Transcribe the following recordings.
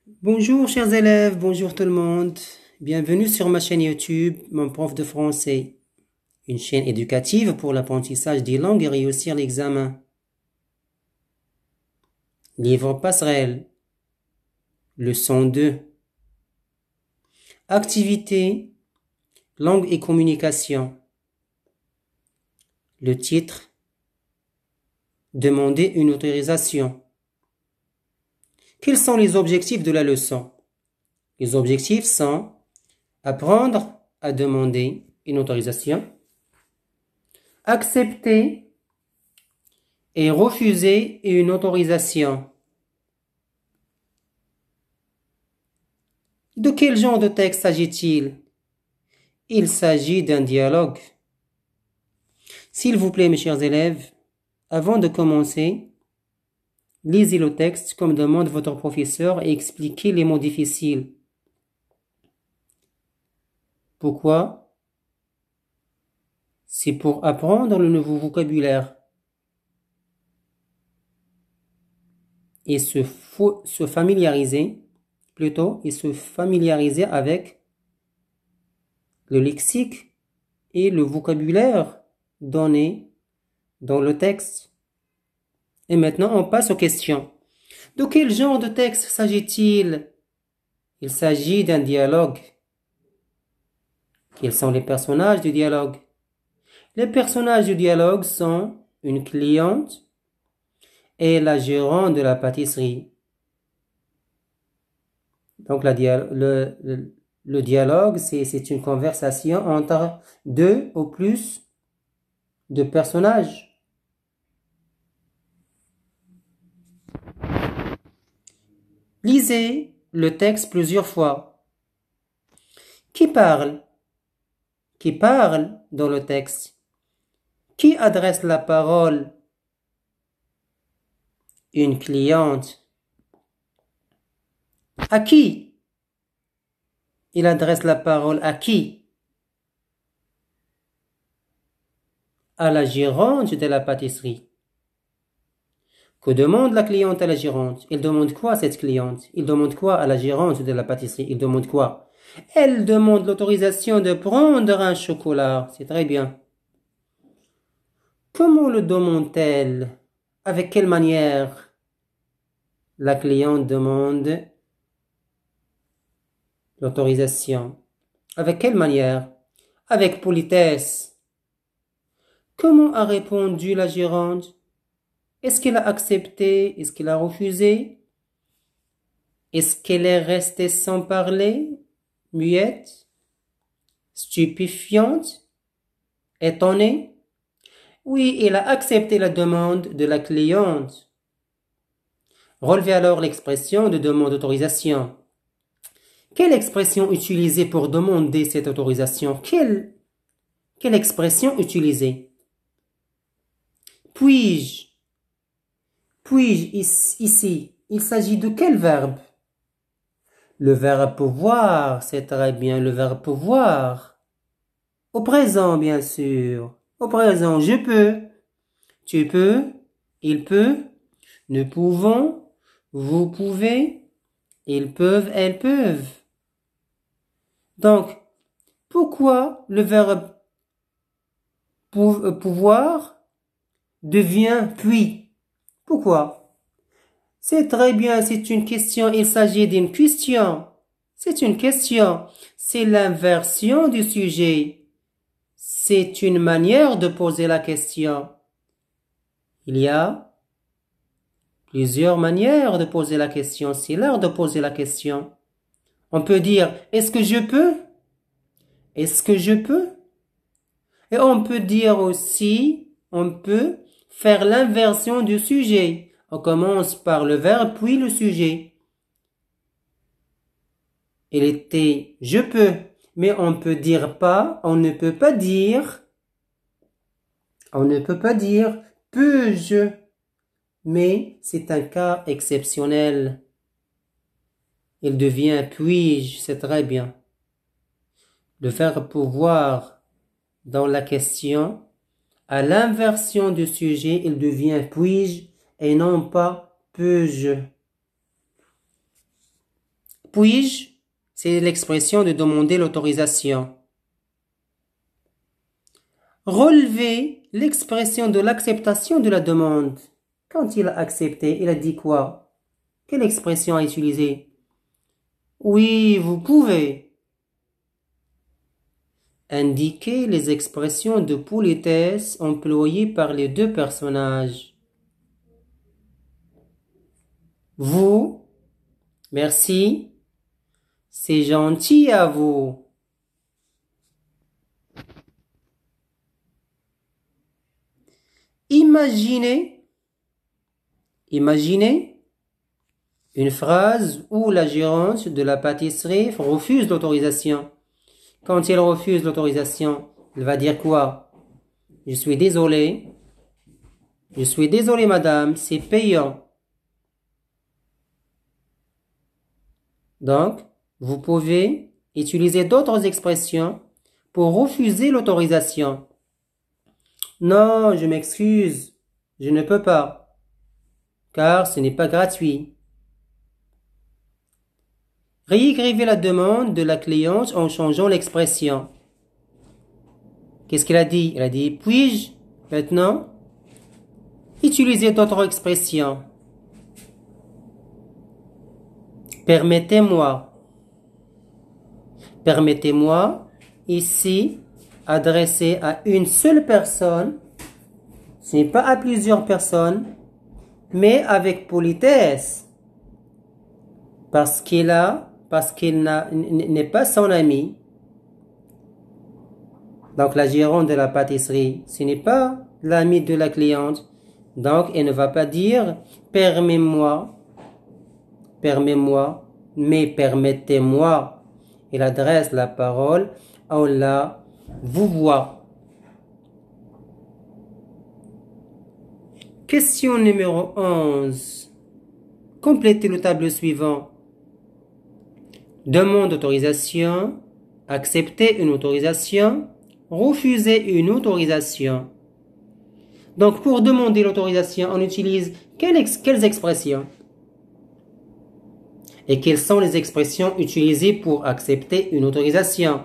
Bonjour chers élèves, bonjour tout le monde. Bienvenue sur ma chaîne YouTube, mon prof de français. Une chaîne éducative pour l'apprentissage des langues et réussir l'examen. Livre passerelle. Leçon 2. Activité, langue et communication. Le titre. Demander une autorisation. Quels sont les objectifs de la leçon? Les objectifs sont apprendre à demander une autorisation, accepter et refuser une autorisation. De quel genre de texte s'agit-il? Il s'agit d'un dialogue. S'il vous plaît, mes chers élèves, avant de commencer, lisez le texte comme demande votre professeur et expliquez les mots difficiles. Pourquoi? C'est pour apprendre le nouveau vocabulaire et se familiariser avec le lexique et le vocabulaire donné dans le texte. Et maintenant, on passe aux questions. De quel genre de texte s'agit-il? Il s'agit d'un dialogue. Quels sont les personnages du dialogue? Les personnages du dialogue sont une cliente et la gérante de la pâtisserie. Donc, le dialogue, c'est une conversation entre deux ou plus de personnages. Lisez le texte plusieurs fois. Qui parle? Qui parle dans le texte? Qui adresse la parole? Une cliente. À qui? Il adresse la parole à qui? À la gérante de la pâtisserie. Que demande la cliente à la gérante? Elle demande quoi, cette cliente? Il demande quoi à la gérante de la pâtisserie? Il demande quoi? Elle demande l'autorisation de prendre un chocolat. C'est très bien. Comment le demande-t-elle? Avec quelle manière? La cliente demande l'autorisation. Avec quelle manière? Avec politesse. Comment a répondu la gérante? Est-ce qu'elle a accepté? Est-ce qu'elle a refusé? Est-ce qu'elle est restée sans parler? Muette? Stupéfiante? Étonnée? Oui, elle a accepté la demande de la cliente. Relevez alors l'expression de demande d'autorisation. Quelle expression utiliser pour demander cette autorisation? Quelle expression utiliser? Puis-je? Puis-je ici? Il s'agit de quel verbe? Le verbe pouvoir, c'est très bien le verbe pouvoir. Au présent, bien sûr. Au présent, je peux. Tu peux. Il peut. Nous pouvons. Vous pouvez. Ils peuvent. Elles peuvent. Donc, pourquoi le verbe pouvoir devient puis? Pourquoi? C'est très bien, c'est une question. Il s'agit d'une question. C'est une question. C'est l'inversion du sujet. C'est une manière de poser la question. Il y a plusieurs manières de poser la question. C'est l'heure de poser la question. On peut dire, est-ce que je peux? Est-ce que je peux? Et on peut dire aussi, on peut faire l'inversion du sujet. On commence par le verbe puis le sujet. Il était je peux, mais on peut dire pas, on ne peut pas dire peux-je, mais c'est un cas exceptionnel. Il devient puis-je, c'est très bien. Le verbe pouvoir dans la question, à l'inversion du sujet, il devient puis-je et non pas peux-je. Puis-je, c'est l'expression de demander l'autorisation. Relevez l'expression de l'acceptation de la demande. Quand il a accepté, il a dit quoi? Quelle expression a utilisé? Oui, vous pouvez. Indiquez les expressions de politesse employées par les deux personnages. Vous, merci, c'est gentil à vous. Imaginez une phrase où la gérante de la pâtisserie refuse l'autorisation. Quand elle refuse l'autorisation, elle va dire quoi? Je suis désolé, madame, c'est payant. Donc, vous pouvez utiliser d'autres expressions pour refuser l'autorisation. Non, je m'excuse, je ne peux pas, car ce n'est pas gratuit. Réécrivez la demande de la cliente en changeant l'expression. Qu'est-ce qu'elle a dit? Elle a dit, puis-je maintenant utiliser d'autres expressions? Permettez-moi. Permettez-moi, ici, adressé à une seule personne, ce n'est pas à plusieurs personnes, mais avec politesse, parce qu'il n'est pas son ami. Donc la gérante de la pâtisserie, ce n'est pas l'ami de la cliente, donc elle ne va pas dire permets-moi, mais permettez-moi. Il adresse la parole à la vouvoie. Question numéro 11. Complétez le tableau suivant. Demande d'autorisation, accepter une autorisation, refuser une autorisation. Donc pour demander l'autorisation, on utilise quelles expressions? Et quelles sont les expressions utilisées pour accepter une autorisation?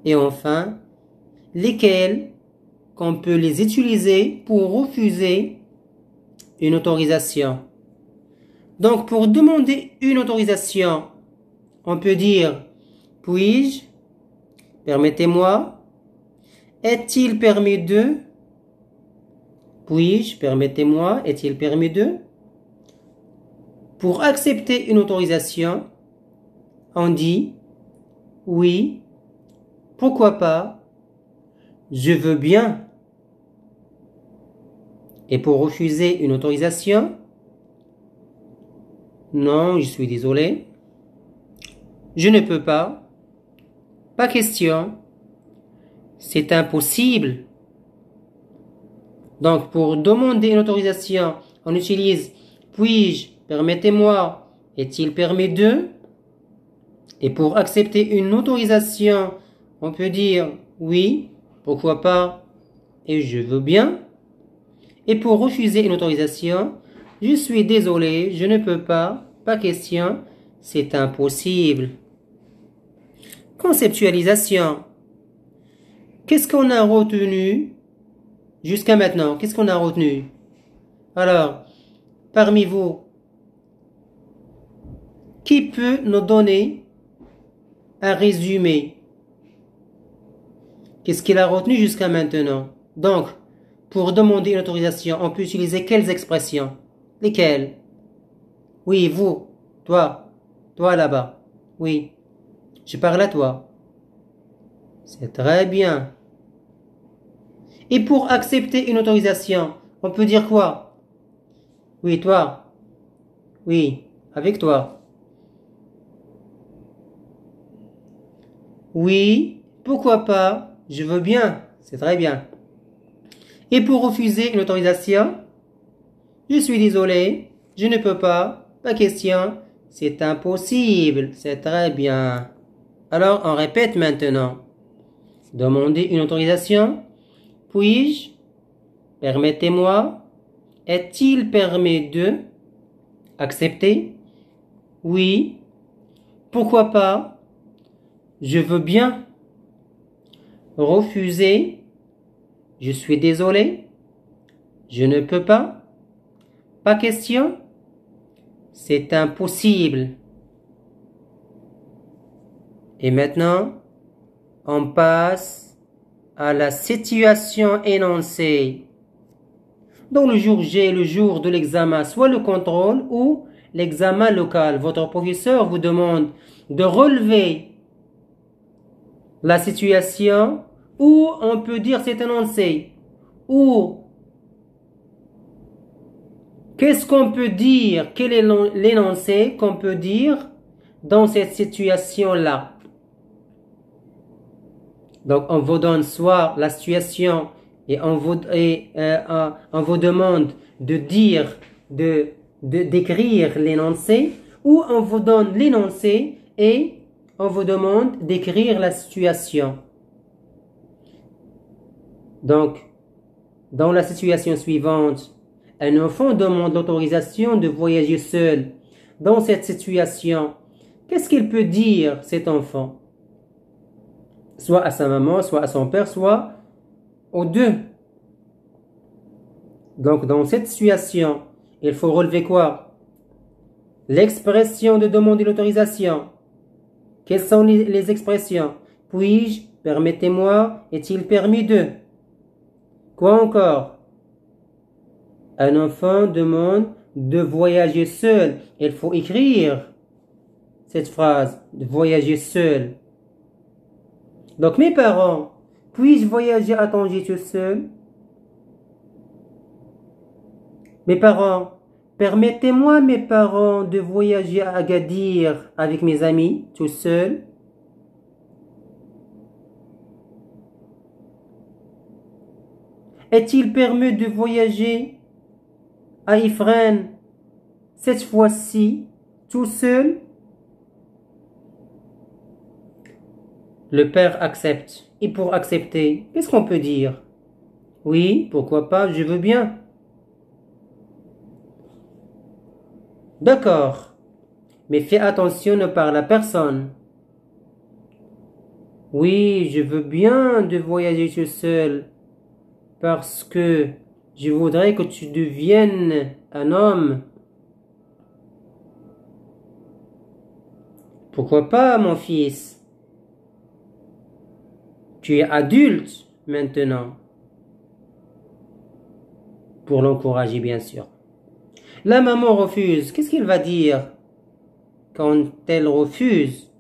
Et enfin, lesquelles qu'on peut les utiliser pour refuser une autorisation? Donc, pour demander une autorisation, on peut dire « Puis-je? Permettez-moi? Est-il permis de? Puis-je? Permettez-moi? Est-il permis de? » Pour accepter une autorisation, on dit « Oui, pourquoi pas? Je veux bien. » Et pour refuser une autorisation, non, je suis désolé. Je ne peux pas. Pas question. C'est impossible. Donc, pour demander une autorisation, on utilise puis-je, permettez-moi, est-il permis de? Et pour accepter une autorisation, on peut dire oui, pourquoi pas, et je veux bien. Et pour refuser une autorisation, je suis désolé, je ne peux pas, pas question, c'est impossible. Conceptualisation. Qu'est-ce qu'on a retenu jusqu'à maintenant? Qu'est-ce qu'on a retenu? Alors, parmi vous, qui peut nous donner un résumé? Qu'est-ce qu'il a retenu jusqu'à maintenant? Donc, pour demander une autorisation, on peut utiliser quelles expressions? Lesquelles? Oui, vous, toi là-bas. Oui, je parle à toi. C'est très bien. Et pour accepter une autorisation, on peut dire quoi? Oui, toi. Oui, avec toi. Oui, pourquoi pas? Je veux bien. C'est très bien. Et pour refuser une autorisation, je suis désolé, je ne peux pas, pas question, c'est impossible, c'est très bien. Alors, on répète maintenant. Demander une autorisation. Puis-je? Permettez-moi. Est-il permis de? Accepter? Oui. Pourquoi pas? Je veux bien. Refuser. Je suis désolé. Je ne peux pas. Pas question. C'est impossible. Et maintenant, on passe à la situation énoncée. Dans le jour J, le jour de l'examen, soit le contrôle ou l'examen local, votre professeur vous demande de relever la situation ou on peut dire c'est énoncé. Ou qu'est-ce qu'on peut dire? Quel est l'énoncé qu'on peut dire dans cette situation-là? Donc, on vous donne soit la situation et on vous demande de dire, d'écrire l'énoncé, ou on vous donne l'énoncé et on vous demande d'écrire la situation. Donc, dans la situation suivante, un enfant demande l'autorisation de voyager seul. Dans cette situation, qu'est-ce qu'il peut dire, cet enfant? Soit à sa maman, soit à son père, soit aux deux. Donc, dans cette situation, il faut relever quoi? L'expression de demander l'autorisation. Quelles sont les expressions? Puis-je, permettez-moi, est-il permis de? Quoi encore? Un enfant demande de voyager seul. Il faut écrire cette phrase, de voyager seul. Donc, mes parents, puis-je voyager à Tanger tout seul? Mes parents, permettez-moi, mes parents, de voyager à Agadir avec mes amis tout seul? Est-il permis de voyager à Ifrane cette fois-ci tout seul? Le père accepte. Et pour accepter, qu'est-ce qu'on peut dire? Oui, pourquoi pas, je veux bien. D'accord, mais fais attention, ne parle à personne. Oui, je veux bien de voyager tout seul parce que je voudrais que tu deviennes un homme. Pourquoi pas, mon fils? Tu es adulte maintenant. Pour l'encourager, bien sûr. La maman refuse. Qu'est-ce qu'il va dire quand elle refuse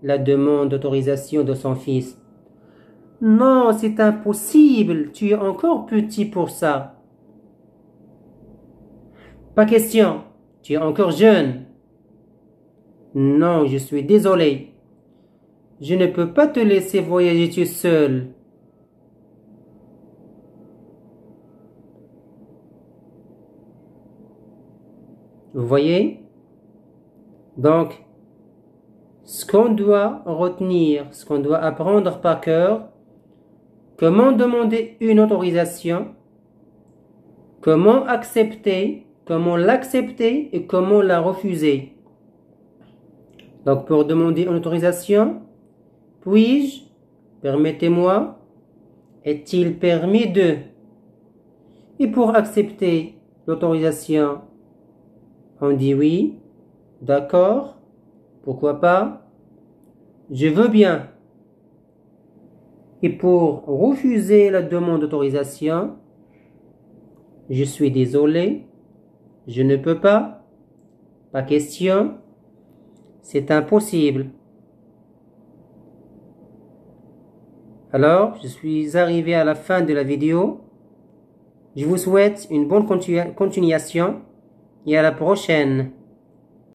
la demande d'autorisation de son fils? Non, c'est impossible. Tu es encore petit pour ça. Pas question. Tu es encore jeune. Non, je suis désolé. Je ne peux pas te laisser voyager tout seul. Vous voyez? Donc, ce qu'on doit retenir, ce qu'on doit apprendre par cœur, comment demander une autorisation, comment accepter, comment l'accepter et comment la refuser. Donc, pour demander une autorisation, puis-je, permettez-moi, est-il permis de? Et pour accepter l'autorisation, on dit oui, d'accord, pourquoi pas, je veux bien. Et pour refuser la demande d'autorisation, je suis désolé, je ne peux pas, pas question, c'est impossible. Alors, je suis arrivé à la fin de la vidéo. Je vous souhaite une bonne continuation et à la prochaine.